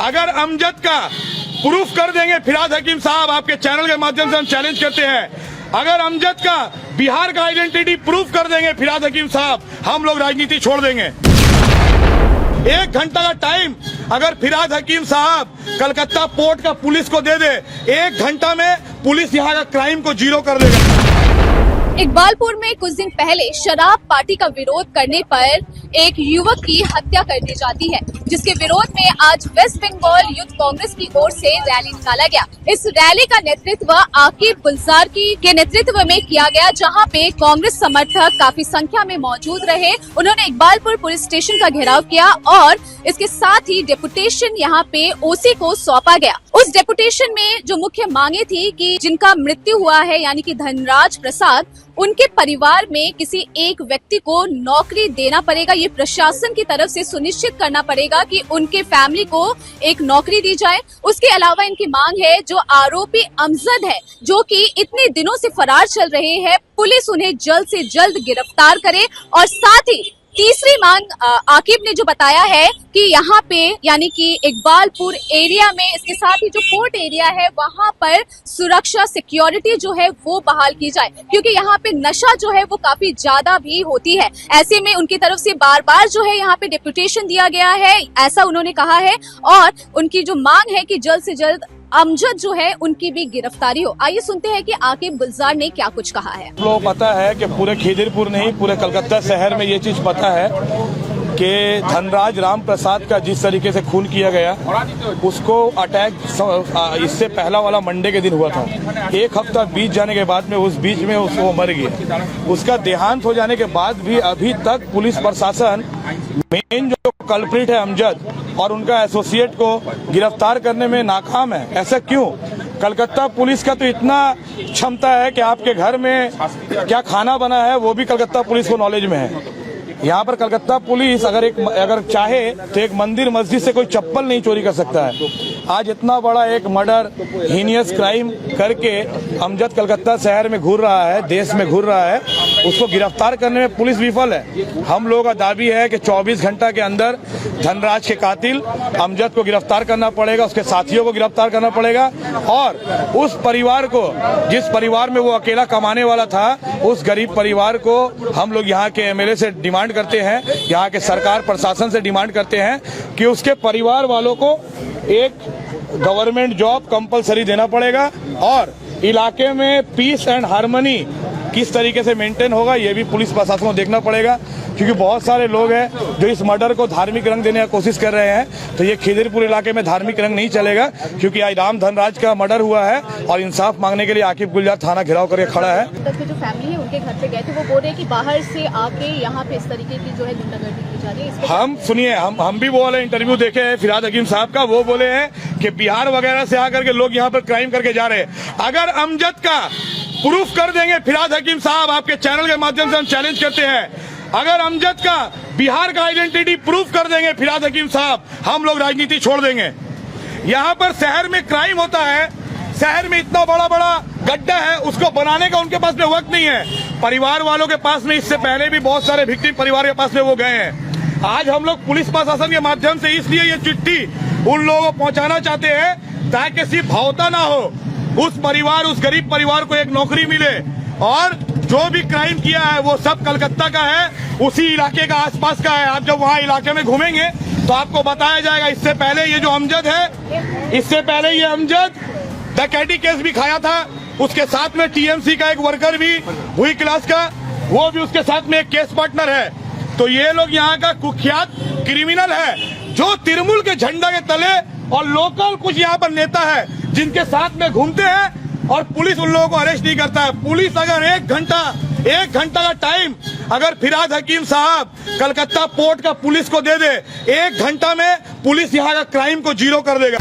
अगर अमजद का प्रूफ कर देंगे फिराद हकीम साहब, आपके चैनल के माध्यम से हम चैलेंज करते हैं, अगर अमजद का बिहार का आइडेंटिटी प्रूफ कर देंगे फिराद हकीम साहब, हम लोग राजनीति छोड़ देंगे। 1 घंटा का टाइम अगर फिराद हकीम साहब कलकत्ता पोर्ट का पुलिस को दे दे, 1 घंटा में पुलिस यहाँ का क्राइम को 0 कर देगा। इकबालपुर में कुछ दिन पहले शराब पार्टी का विरोध करने पर एक युवक की हत्या कर दी जाती है, जिसके विरोध में आज वेस्ट बंगाल यूथ कांग्रेस की ओर से रैली निकाला गया। इस रैली का नेतृत्व आकिब गुलजार के नेतृत्व में किया गया, जहां पे कांग्रेस समर्थक काफी संख्या में मौजूद रहे। उन्होंने इकबालपुर पुलिस स्टेशन का घेराव किया और इसके साथ ही डेपुटेशन यहां पे ओसी को सौंपा गया। उस डेपुटेशन में जो मुख्य मांगे थी कि जिनका मृत्यु हुआ है यानी कि धनराज प्रसाद, उनके परिवार में किसी एक व्यक्ति को नौकरी देना पड़ेगा। ये प्रशासन की तरफ से सुनिश्चित करना पड़ेगा कि उनके फैमिली को एक नौकरी दी जाए। उसके अलावा इनकी मांग है जो आरोपी अमजद है, जो कि इतने दिनों से फरार चल रहे हैं, पुलिस उन्हें जल्द से जल्द गिरफ्तार करे। और साथ ही तीसरी मांग आकिब ने जो बताया है कि यहाँ पे यानी कि इकबालपुर एरिया में, इसके साथ ही जो पोर्ट एरिया है वहाँ पर सुरक्षा सिक्योरिटी जो है वो बहाल की जाए, क्योंकि यहाँ पे नशा जो है वो काफी ज्यादा भी होती है। ऐसे में उनकी तरफ से बार बार जो है यहाँ पे डेपुटेशन दिया गया है, ऐसा उन्होंने कहा है। और उनकी जो मांग है कि जल्द से जल्द अमजद जो है उनकी भी गिरफ्तारी हो। आइए सुनते हैं कि आकिब गुलजार ने क्या कुछ कहा है। लोग पता है कि पूरे खिदिरपुर नहीं, पूरे कलकत्ता शहर में ये चीज पता है कि धनराज राम प्रसाद का जिस तरीके से खून किया गया, उसको अटैक इससे पहला वाला मंडे के दिन हुआ था। 1 हफ्ता बीत जाने के बाद में उस बीच में उसको मर गया। उसका देहांत हो जाने के बाद भी अभी तक पुलिस प्रशासन मेन जो कल्प्रिट है अमजद और उनका एसोसिएट को गिरफ्तार करने में नाकाम है। ऐसा क्यों? कलकत्ता पुलिस का तो इतना क्षमता है कि आपके घर में क्या खाना बना है वो भी कलकत्ता पुलिस को नॉलेज में है। यहाँ पर कलकत्ता पुलिस अगर चाहे तो एक मंदिर मस्जिद से कोई चप्पल नहीं चोरी कर सकता है। आज इतना बड़ा एक मर्डर, हीनियस क्राइम करके अमजद कलकत्ता शहर में घूर रहा है, देश में घूर रहा है, उसको गिरफ्तार करने में पुलिस विफल है। हम लोगों का दावी है कि 24 घंटा के अंदर धनराज के कातिल अमजद को गिरफ्तार करना पड़ेगा, उसके साथियों को गिरफ्तार करना पड़ेगा और उस परिवार को, जिस परिवार में वो अकेला कमाने वाला था, उस गरीब परिवार को हम लोग यहाँ के एमएलए से डिमांड करते हैं, यहाँ के सरकार प्रशासन से डिमांड करते हैं कि उसके परिवार वालों को एक गवर्नमेंट जॉब कंपलसरी देना पड़ेगा और इलाके में पीस एंड हार्मनी किस तरीके से मेंटेन होगा ये भी पुलिस प्रशासन को देखना पड़ेगा, क्योंकि बहुत सारे लोग हैं जो इस मर्डर को धार्मिक रंग देने की कोशिश कर रहे हैं। तो ये खिदिरपुर इलाके में धार्मिक रंग नहीं चलेगा, क्योंकि आज राम धनराज का मर्डर हुआ है और इंसाफ मांगने के लिए आकिब गुलजार थाना घेराव करके खड़ा है। जो फैमिली है उनके घर पे गए थे, वो बोल रहे हैं कि बाहर से आके यहाँ पे इस तरीके की जो है गुंडागर्दी की जा रही है। हम सुनिए, हम भी वो वाला इंटरव्यू देखे हैं फिराद हकीम साहब का। वो बोले हैं कि बिहार वगैरह से आकर के लोग यहाँ पर क्राइम करके जा रहे हैं। अगर अमजद का प्रूफ कर देंगे फिराद हकीम साहब, आपके चैनल के माध्यम से हम चैलेंज करते हैं, अगर अमजद का बिहार का आइडेंटिटी प्रूफ कर देंगे फिराद हकीम साहब, हम लोग राजनीति छोड़ देंगे। यहाँ पर शहर में क्राइम होता है, शहर में इतना बड़ा बड़ा गड्ढा है, उसको बनाने का उनके पास में वक्त नहीं है। परिवार वालों के पास में इससे पहले भी बहुत सारे विक्टिम परिवार के पास में वो गए हैं। आज हम लोग पुलिस प्रशासन के माध्यम से इसलिए ये चिट्ठी उन लोगों को पहुंचाना चाहते हैं ताकि सिर्फ भावता ना हो, उस परिवार, उस गरीब परिवार को एक नौकरी मिले और जो भी क्राइम किया है वो सब कलकत्ता का है, उसी इलाके का आसपास का है। आप जब वहाँ इलाके में घूमेंगे तो आपको बताया जाएगा। इससे पहले ये जो अमजद है, इससे पहले ये अमजद डकैती केस भी खाया था, उसके साथ में टीएमसी का एक वर्कर भी हुई क्लास का, वो भी उसके साथ में एक केस पार्टनर है। तो ये लोग यहाँ का कुख्यात क्रिमिनल है, जो तृणमूल के झंडा के तले और लोकल कुछ यहाँ पर नेता है जिनके साथ में घूमते हैं और पुलिस उन लोगों को अरेस्ट नहीं करता है। पुलिस अगर 1 घंटा का टाइम अगर फिराद हकीम साहब कलकत्ता पोर्ट का पुलिस को दे दे, 1 घंटा में पुलिस यहाँ का क्राइम को 0 कर देगा।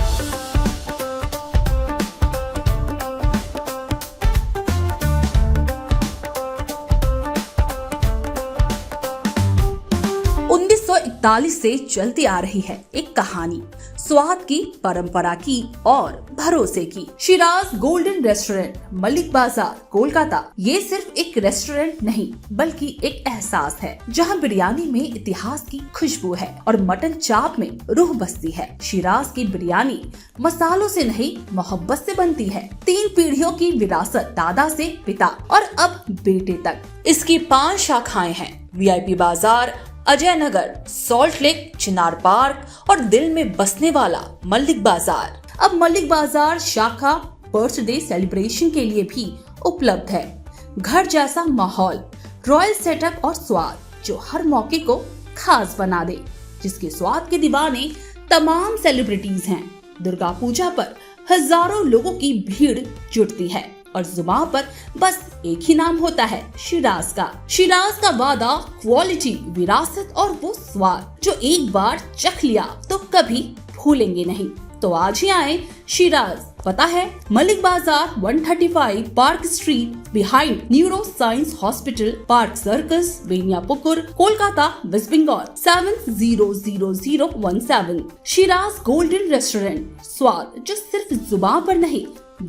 1948 से चलती आ रही है एक कहानी, स्वाद की, परंपरा की और भरोसे की। शिराज गोल्डन रेस्टोरेंट, मलिक बाजार, कोलकाता। ये सिर्फ एक रेस्टोरेंट नहीं बल्कि एक एहसास है, जहां बिरयानी में इतिहास की खुशबू है और मटन चाप में रूह बसती है। शिराज की बिरयानी मसालों से नहीं, मोहब्बत से बनती है। 3 पीढ़ियों की विरासत, दादा से पिता और अब बेटे तक। इसकी 5 शाखाएं हैं, VIP बाजार, अजय नगर, सॉल्ट लेक, चिनार पार्क और दिल में बसने वाला मलिक बाजार। अब मलिक बाजार शाखा बर्थडे सेलिब्रेशन के लिए भी उपलब्ध है। घर जैसा माहौल, रॉयल सेटअप और स्वाद जो हर मौके को खास बना दे, जिसके स्वाद के दीवाने तमाम सेलिब्रिटीज हैं। दुर्गा पूजा पर हजारों लोगों की भीड़ जुटती है और जुबान पर बस एक ही नाम होता है, शिराज का। शिराज का वादा, क्वालिटी, विरासत और वो स्वाद जो एक बार चख लिया तो कभी भूलेंगे नहीं। तो आज ही आए शिराज। पता है Mallick Bazaar, 135 park street, behind neuro science hospital, park circus, Beniapukur, Kolkata, west Bengal 700017। Shiraz golden restaurant, स्वाद जो सिर्फ जुबान पर नहीं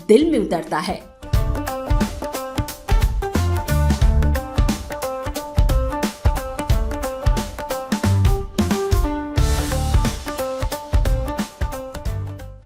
दिल में उतरता है।